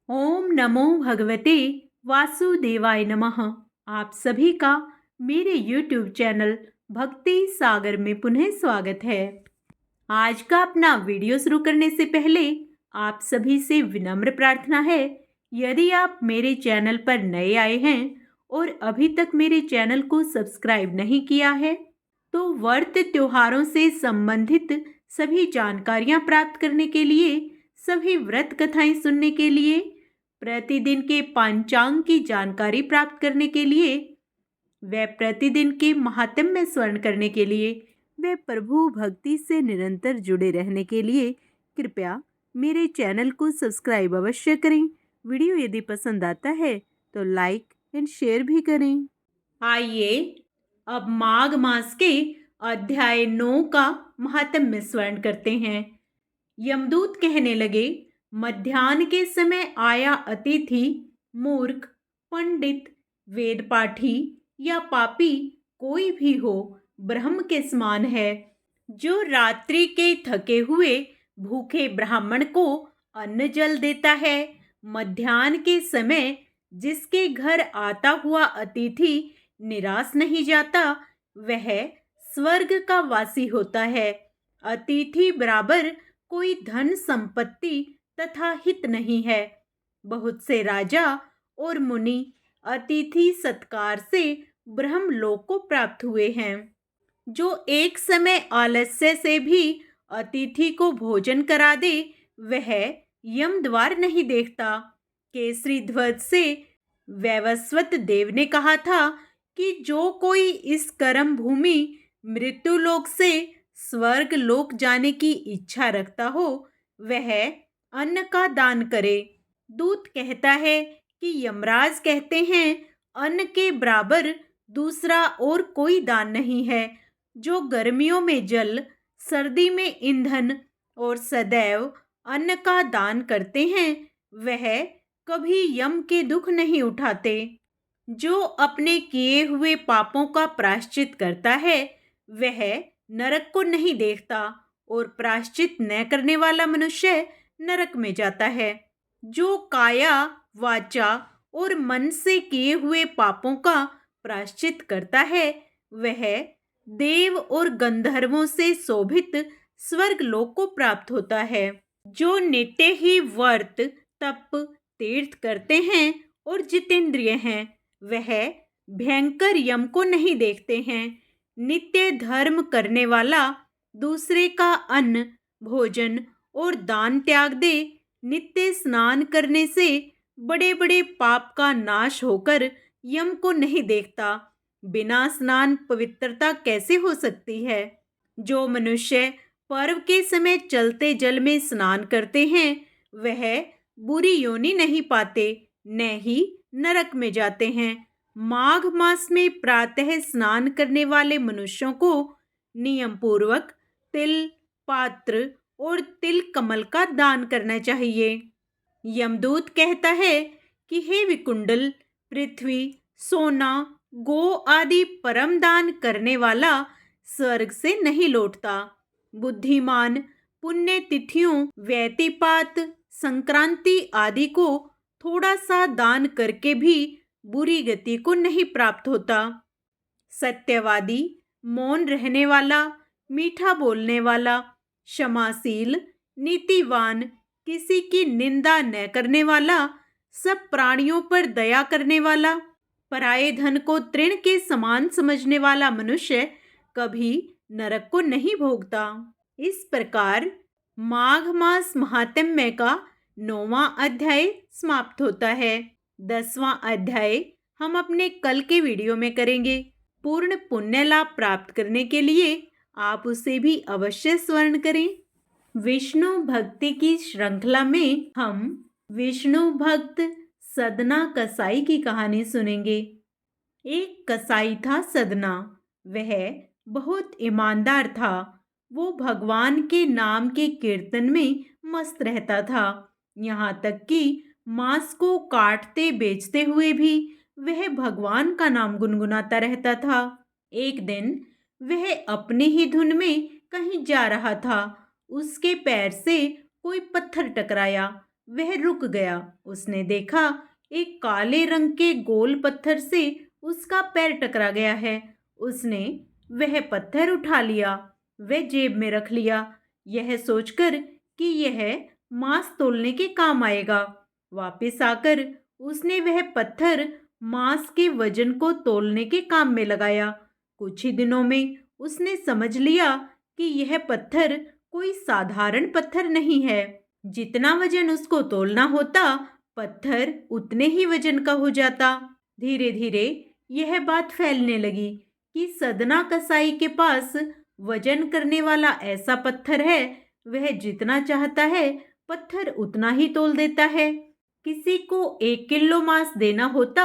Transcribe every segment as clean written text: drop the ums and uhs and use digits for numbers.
ओम नमो भगवते वासुदेवाय नमः। आप सभी का मेरे YouTube चैनल भक्ति सागर में पुनः स्वागत है। आज का अपना वीडियो शुरू करने से पहले आप सभी से विनम्र प्रार्थना है, यदि आप मेरे चैनल पर नए आए हैं और अभी तक मेरे चैनल को सब्सक्राइब नहीं किया है, तो व्रत त्योहारों से संबंधित सभी जानकारियां प्राप्त करने के लिए, सभी व्रत कथाएं सुनने के लिए, प्रतिदिन के पंचांग की जानकारी प्राप्त करने के लिए, व प्रतिदिन के महात्म्य स्मरण करने के लिए, व प्रभु भक्ति से निरंतर जुड़े रहने के लिए कृपया मेरे चैनल को सब्सक्राइब अवश्य करें। वीडियो यदि पसंद आता है तो लाइक एंड शेयर भी करें। आइए अब माघ मास के अध्याय 9 का महात्म्य स्मरण करते हैं। यमदूत कहने लगे, मध्याह्न के समय आया अतिथि मूर्ख, पंडित, वेद पाठी या पापी कोई भी हो, ब्रह्म के समान है। जो रात्रि के थके हुए भूखे ब्राह्मण को अन्न जल देता है, मध्याह्न के समय जिसके घर आता हुआ अतिथि निराश नहीं जाता, वह स्वर्ग का वासी होता है। अतिथि बराबर कोई धन संपत्ति तथा हित नहीं है। बहुत से राजा और मुनि अतिथि सत्कार से ब्रह्मलोक को प्राप्त हुए हैं। जो एक समय आलस्य से भी अतिथि को भोजन करा दे, वह यम द्वार नहीं देखता। केसरी ध्वज से वैवस्वत देव ने कहा था कि जो कोई इस कर्म भूमि मृत्यु लोक से स्वर्ग लोक जाने की इच्छा रखता हो, वह अन्न का दान करे। दूत कहता है कि यमराज कहते हैं, अन्न के बराबर दूसरा और कोई दान नहीं है। जो गर्मियों में जल, सर्दी में ईंधन और सदैव अन्न का दान करते हैं, वह कभी यम के दुख नहीं उठाते। जो अपने किए हुए पापों का प्रायश्चित करता है, वह नरक को नहीं देखता, और प्रायश्चित न करने वाला मनुष्य नरक में जाता है। जो काया, वाचा और मन से किए हुए पापों का प्रायश्चित करता है, वह देव और गंधर्वों से शोभित स्वर्ग लोक को प्राप्त होता है। जो नित्य ही व्रत, तप, तीर्थ करते हैं और जितेंद्रिय हैं, वह भयंकर यम को नहीं देखते हैं। नित्य धर्म करने वाला दूसरे का अन्न, भोजन और दान त्याग दे। नित्य स्नान करने से बड़े बड़े पाप का नाश होकर यम को नहीं देखता। बिना स्नान पवित्रता कैसे हो सकती है? जो मनुष्य पर्व के समय चलते जल में स्नान करते हैं, वह बुरी योनि नहीं पाते, न ही नरक में जाते हैं। माघ मास में प्रातः स्नान करने वाले मनुष्यों को नियम पूर्वक तिल, पात्र और तिल कमल का दान करना चाहिए। यमदूत कहता है कि हे विकुंडल, पृथ्वी, सोना, गो आदि परम दान करने वाला स्वर्ग से नहीं लौटता। बुद्धिमान पुण्य तिथियों, व्यतिपात, संक्रांति आदि को थोड़ा सा दान करके भी बुरी गति को नहीं प्राप्त होता। सत्यवादी, मौन रहने वाला, मीठा बोलने वाला, क्षमाशील, नीतिवान, किसी की निंदा न करने वाला, सब प्राणियों पर दया करने वाला, पराये धन को तृण के समान समझने वाला मनुष्य कभी नरक को नहीं भोगता। इस प्रकार माघ मास महात्म्य का 9वां अध्याय समाप्त होता है। 10वां अध्याय हम अपने कल के वीडियो में करेंगे। पूर्ण पुण्य लाभ प्राप्त करने के लिए आप उसे भी अवश्य स्मरण करें। विष्णु भक्ति की श्रृंखला में हम विष्णु भक्त सदना कसाई की कहानी सुनेंगे। एक कसाई था सदना। वह बहुत ईमानदार था। वो भगवान के नाम के कीर्तन में मस्त रहता था। यहाँ तक कि मांस को काटते बेचते हुए भी वह भगवान का नाम गुनगुनाता रहता था। एक दिन वह अपने ही धुन में कहीं जा रहा था। उसके पैर से कोई पत्थर टकराया। वह रुक गया। उसने देखा एक काले रंग के गोल पत्थर से उसका पैर टकरा गया है। उसने वह पत्थर उठा लिया, वह जेब में रख लिया, यह सोचकर कि यह मांस तोलने के काम आएगा। वापस आकर उसने वह पत्थर मांस के वजन को तोलने के काम में लगाया। कुछ ही दिनों में उसने समझ लिया कि यह पत्थर कोई साधारण पत्थर नहीं है। जितना वजन उसको तोलना होता, पत्थर उतने ही वजन का हो जाता। धीरे धीरे यह बात फैलने लगी कि सदना कसाई के पास वजन करने वाला ऐसा पत्थर है, वह जितना चाहता है पत्थर उतना ही तोल देता है। किसी को 1 किलो मांस देना होता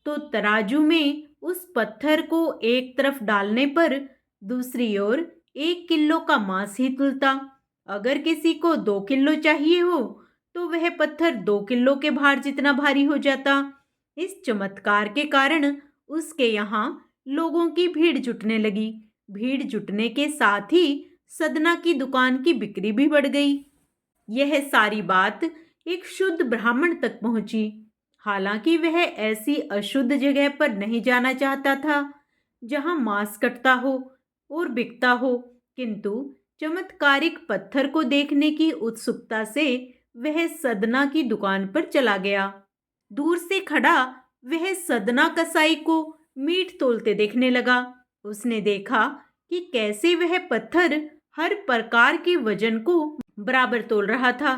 तो तराजू में उस पत्थर को एक तरफ डालने पर दूसरी ओर 1 किलो का मांस ही तुलता। अगर किसी को 2 किलो चाहिए हो तो वह पत्थर 2 किलो के भार जितना भारी हो जाता। इस चमत्कार के कारण उसके यहाँ लोगों की भीड़ जुटने लगी। भीड़ जुटने के साथ ही सदना की दुकान की बिक्री भी बढ़ गई। यह सारी बात एक शुद्ध ब्राह्मण तक पहुंची। हालांकि वह ऐसी अशुद्ध जगह पर नहीं जाना चाहता था जहां मांस कटता हो और बिकता हो, किंतु चमत्कारिक पत्थर को देखने की उत्सुकता से वह सदना की दुकान पर चला गया। दूर से खड़ा वह सदना कसाई को मीट तोलते देखने लगा। उसने देखा कि कैसे वह पत्थर हर प्रकार के वजन को बराबर तोल रहा था।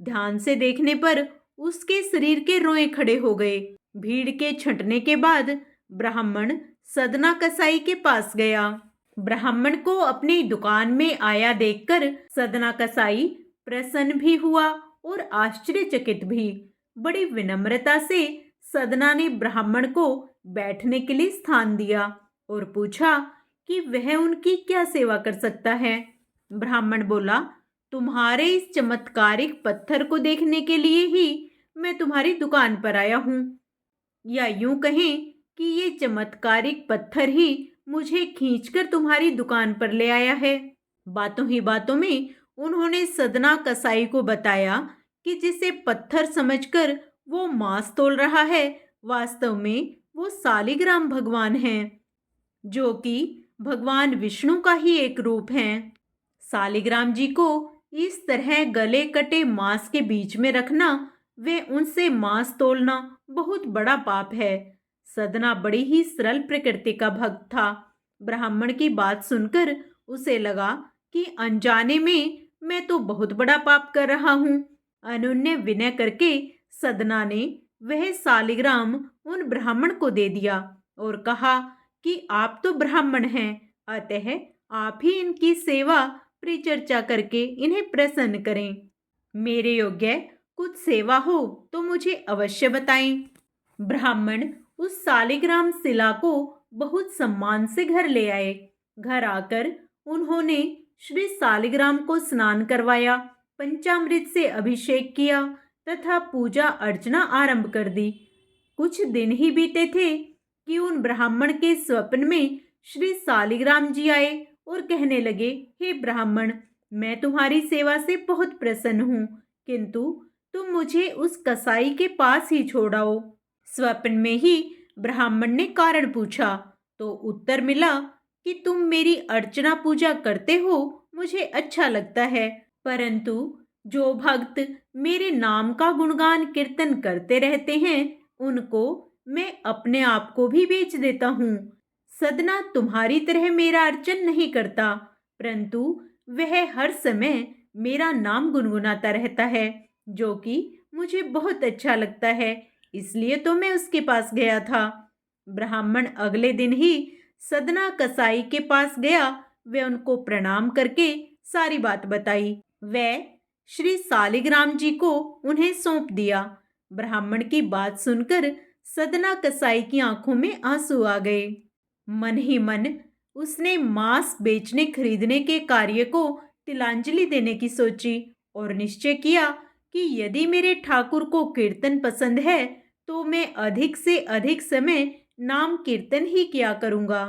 ध्यान से देखने पर उसके शरीर के रोए खड़े हो गए। भीड़ के छंटने के बाद ब्राह्मण सदना कसाई के पास गया। ब्राह्मण को अपनी दुकान में आया देखकर सदना कसाई प्रसन्न भी हुआ और आश्चर्यचकित भी। बड़ी विनम्रता से सदना ने ब्राह्मण को बैठने के लिए स्थान दिया और पूछा कि वह उनकी क्या सेवा कर सकता है। ब्राह्मण बोला, तुम्हारे इस चमत्कारिक पत्थर को देखने के लिए ही मैं तुम्हारी दुकान पर आया हूँ, या यूं कहें कि ये चमत्कारिक पत्थर ही मुझे खींचकर तुम्हारी दुकान पर ले आया है। बातों ही बातों में उन्होंने सदना कसाई को बताया कि जिसे पत्थर समझकर वो मांस तोल रहा है, वास्तव में वो सालिग्राम भगवान हैं, जो कि भगवान विष्णु का ही एक रूप हैं। सालिग्राम जी को इस तरह गले कटे मांस के बीच में रखना, वे उनसे मांस तोलना बहुत बड़ा पाप है। सदना बड़ी ही सरल प्रकृति का भक्त था। ब्राह्मण की बात सुनकर उसे लगा कि अनजाने में मैं तो बहुत बड़ा पाप कर रहा हूँ। अनुनय विनय करके सदना ने वह सालिग्राम उन ब्राह्मण को दे दिया और कहा कि आप तो ब्राह्मण हैं, अतः आप ही इनकी सेवा परिचर्चा करके इन्हें प्रसन्न करें। मेरे योग्य कुछ सेवा हो तो मुझे अवश्य बताएं। ब्राह्मण उस सालिग्राम शिला को बहुत सम्मान से घर ले आए। घर आकर उन्होंने श्री सालिग्राम को स्नान करवाया, पंचामृत से अभिषेक किया तथा पूजा अर्चना आरंभ कर दी। कुछ दिन ही बीते थे कि उन ब्राह्मण के स्वप्न में श्री सालिग्राम जी आए और कहने लगे, हे ब्राह्मण, मैं तुम्हारी सेवा से बहुत प्रसन्न हूँ, किंतु तुम मुझे उस कसाई के पास ही छोड़ाओ। स्वप्न में ही ब्राह्मण ने कारण पूछा तो उत्तर मिला कि तुम मेरी अर्चना पूजा करते हो, मुझे अच्छा लगता है, परंतु जो भक्त मेरे नाम का गुणगान कीर्तन करते रहते हैं, उनको मैं अपने आप को भी बेच देता हूँ। सदना तुम्हारी तरह मेरा अर्चन नहीं करता, परंतु वह हर समय मेरा नाम गुनगुनाता रहता है, जो कि मुझे बहुत अच्छा लगता है, इसलिए तो मैं उसके पास गया था। ब्राह्मण अगले दिन ही सदना कसाई के पास गया। वे उनको प्रणाम करके सारी बात बताई। वह श्री सालिग्राम जी को उन्हें सौंप दिया। ब्राह्मण की बात सुनकर सदना कसाई की आंखों में आंसू आ गए। मन ही मन उसने मांस बेचने खरीदने के कार्य को तिलांजलि देने की सोची और निश्चय किया कि यदि मेरे ठाकुर को कीर्तन पसंद है तो मैं अधिक से अधिक समय नाम कीर्तन ही किया करूँगा।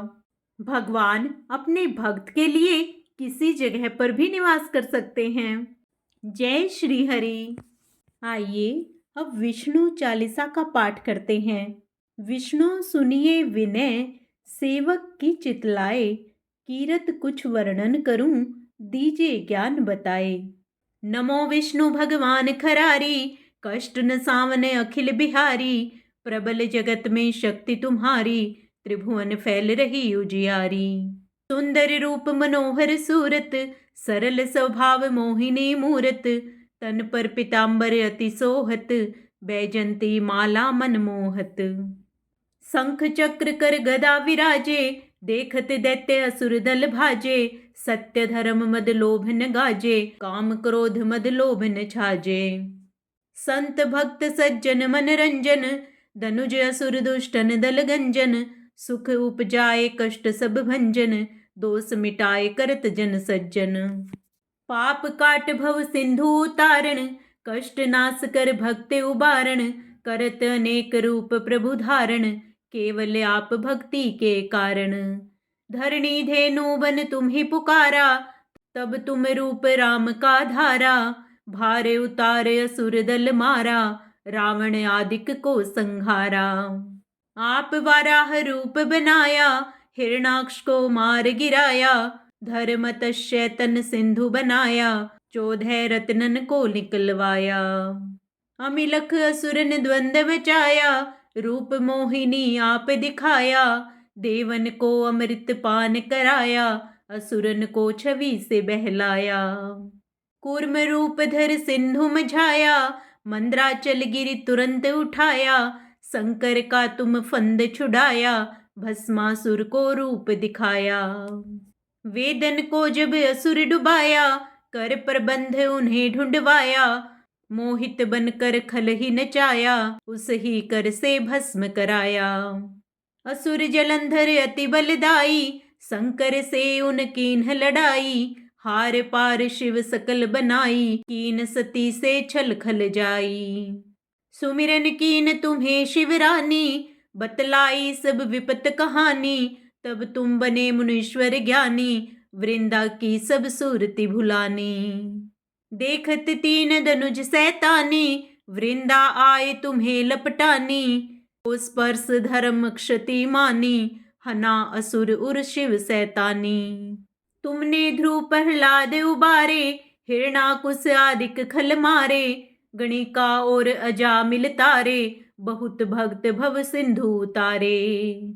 भगवान अपने भक्त के लिए किसी जगह पर भी निवास कर सकते हैं। जय श्री हरि। आइए अब विष्णु चालीसा का पाठ करते हैं। विष्णु सुनिए विनय, सेवक की चितलाए, कीरत कुछ वर्णन करूं, दीजिए ज्ञान बताए। नमो विष्णु भगवान खरारी, कष्ट न सावने अखिल बिहारी, प्रबल जगत में शक्ति तुम्हारी, त्रिभुवन फैल रही उजियारी। सुंदर रूप मनोहर सूरत, सरल स्वभाव मोहिनी मूरत, तन पर पीतांबर अति सोहत, बैजंती माला मनमोहत। शंख चक्र कर गदा विराजे, देखत दैत्य असुर दल भाजे, सत्य धर्म मद लोभ न गाजे, काम क्रोध मद लोभ न छाजे। संत भक्त सज्जन मन रंजन, धनुज असुर दुष्टन दल गंजन, सुख उपजाए कष्ट सब भंजन, दोष मिटाए करत जन सज्जन। पाप काट भव सिंधु उतारण, कष्ट नाश कर भक्त उबारण, करत अनेक रूप प्रभु धारण, केवल आप भक्ति के कारण। धरणी धेनु बन तुम्ही पुकारा, तब तुम रूप राम का धारा, भारे उतारे असुर दल मारा, रावण आदिक को संहारा। आप वाराह रूप बनाया, हिरणाक्ष को मार गिराया, धर्म तन सिंधु बनाया, 14 रत्नन को निकलवाया। अमिलख असुरन द्वंद बचाया, रूप मोहिनी आप दिखाया, देवन को अमृत पान कराया, असुरन को छवि से बहलाया। कूर्म रूप धर सिंधु मझाया, मंद्राचल गिरि तुरंत उठाया, शंकर का तुम फंद छुड़ाया, भस्मासुर को रूप दिखाया। वेदन को जब असुर डुबाया, कर प्रबंध उन्हें ढूंढवाया, मोहित बनकर खल ही नचाया, उस ही कर से भस्म कराया। असुर जलंधर अति बलदाई, शंकर से उन कीन्ह लड़ाई, हार पार शिव सकल बनाई, कीन सती से छल खल जाई। सुमिरन कीन तुम्हें शिवरानी, बतलाई सब विपत कहानी, तब तुम बने मुनीश्वर ज्ञानी, वृंदा की सब सूरति भुलानी। देखत तीन धनुज सैतानी, वृंदा आए तुम्हें लपटानी, ओ स्पर्श धर्म क्षति मानी, हना असुर उर शिव सैतानी। तुमने ध्रुव प्रहलाद उबारे, हिरणाकुश आदिक खल मारे, गणिका और अजा मिल तारे, बहुत भक्त भव सिंधु उतारे।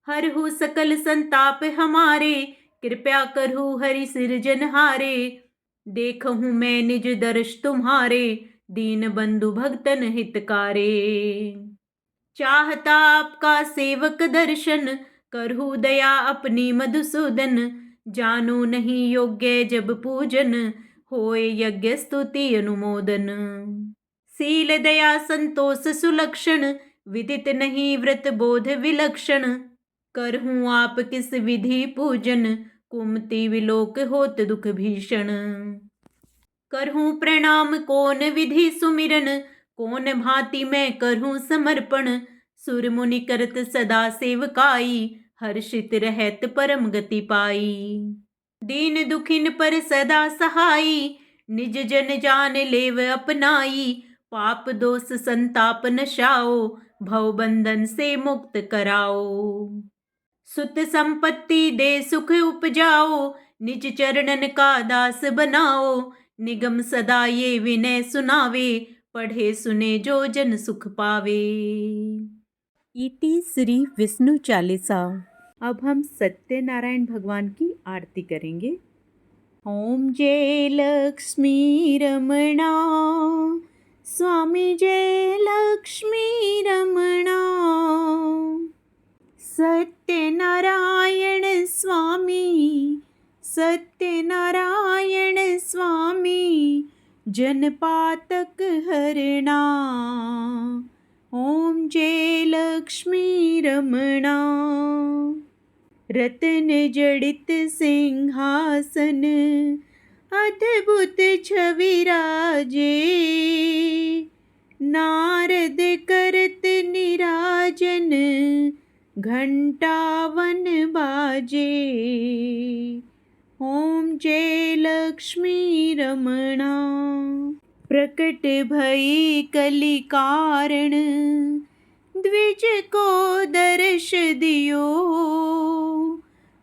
हरहु सकल संताप हमारे, कृपया करहु हरि सिरजनहारे, देखहूँ मैं निज दर्श तुम्हारे, दीन बंधु भक्तन हितकारे। चाहता आपका सेवक दर्शन, करहु दया अपनी मधुसूदन, जानो नहीं योग्य जब पूजन, होए यज्ञ स्तुति अनुमोदन। शील दया संतोष सुलक्षण, विदित नहीं व्रत बोध विलक्षण, करहूँ आप किस विधि पूजन, कुमति विलोक होत दुख भीषण। करहूँ प्रणाम कौन विधि सुमिरन, कौन भांति मैं करहूँ समर्पण, सुर मुनि करत सदा सेवकाई, हर्षित रहत परम गति पाई। दीन दुखिन पर सदा सहाई, निज जन जान लेव अपनाई, पाप दोष संताप नशाओ, भव बंधन से मुक्त कराओ। सुत संपत्ति दे सुख उपजाओ, निज चरणन का दास बनाओ, निगम सदा ये विनय सुनावे, पढ़े सुने जो जन सुख पावे। इति श्री विष्णु चालीसा। अब हम सत्यनारायण भगवान की आरती करेंगे। ओम जय लक्ष्मी रमणा, स्वामी जय लक्ष्मी रमणा, सत्यनारायण स्वामी, सत्यनारायण स्वामी, जनपातक हरणा। ओम जय लक्ष्मी रमणा। रतन जड़ित सिंहासन, अद्भुत छवि राजे, नारद करत निराजन, घंटावन बाजे। ओम जय लक्ष्मी रमणा। प्रकट भई द्विज को दर्श दियो,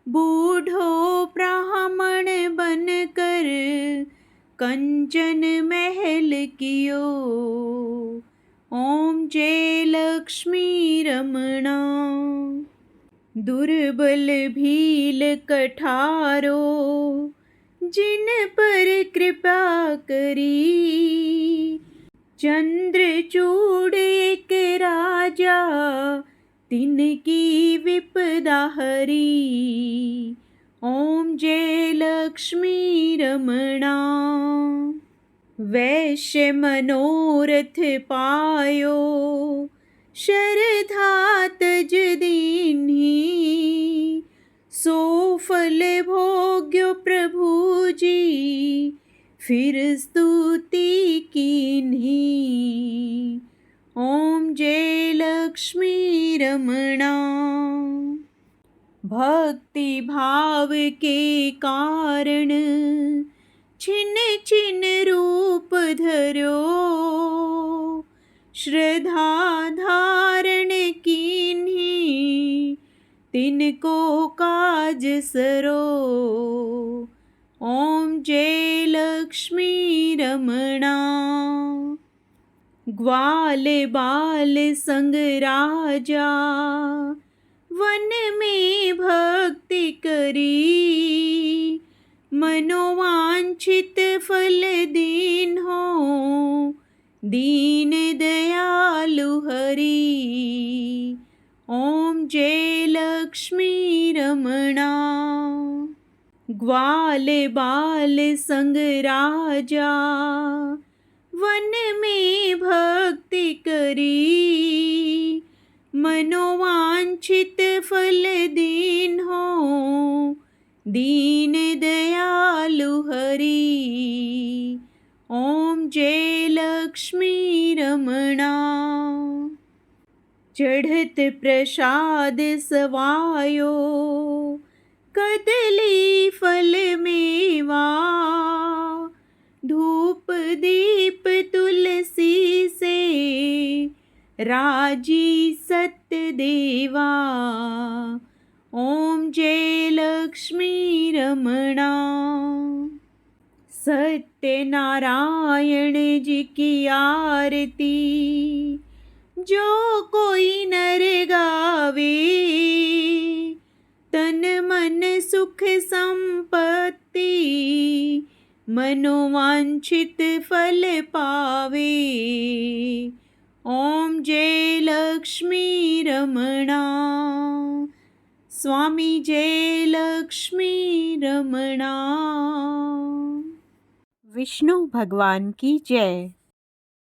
बूढ़ो ब्राह्मण बन कर कंचन महल कियो। ओम जय लक्ष्मी रमणा। दुर्बल भील कठारो, जिन पर कृपा करी, चंद्रचूड़ एक राजा, तिनकी विपदा हरी। ओम जय लक्ष्मी रमणा। वैश्य मनोरथ पायो, शरधा तज दीन्ही, सो फल भोग्यो प्रभु जी, फिर स्तुति कीन्ही। ओम जय लक्ष्मी रमणा। भक्ति भाव के कारण छिन छिन रूप धर्यो, श्रद्धा धारण कीन्ही, तिनको काज सरो। ओम जय लक्ष्मी रमणा। ग्वाल बाल संग राजा, वन में भक्ति करी, मनोवांछित फल दीन्हो, दीन दयालु हरि। ओम जय लक्ष्मी रमणा। ग्वाल बाल संग राजा, वन में भक्ति करी, मनोवांछित फल दीन्हो, दीन दयालु हरि। ओम जय लक्ष्मी रमणा। चढ़त प्रसाद सवायो, कदली फल मेवा, धूप दीप तुलसी से, राजी सत्य देवा। ओम जय लक्ष्मी रमणा। सत्यनारायण जी की आरती, जो कोई नर गावे, तन मन सुख संपत्ति, मनोवांछित फल पावे। ओम जय लक्ष्मी रमणा। स्वामी जय लक्ष्मी रमणा। विष्णु भगवान की जय।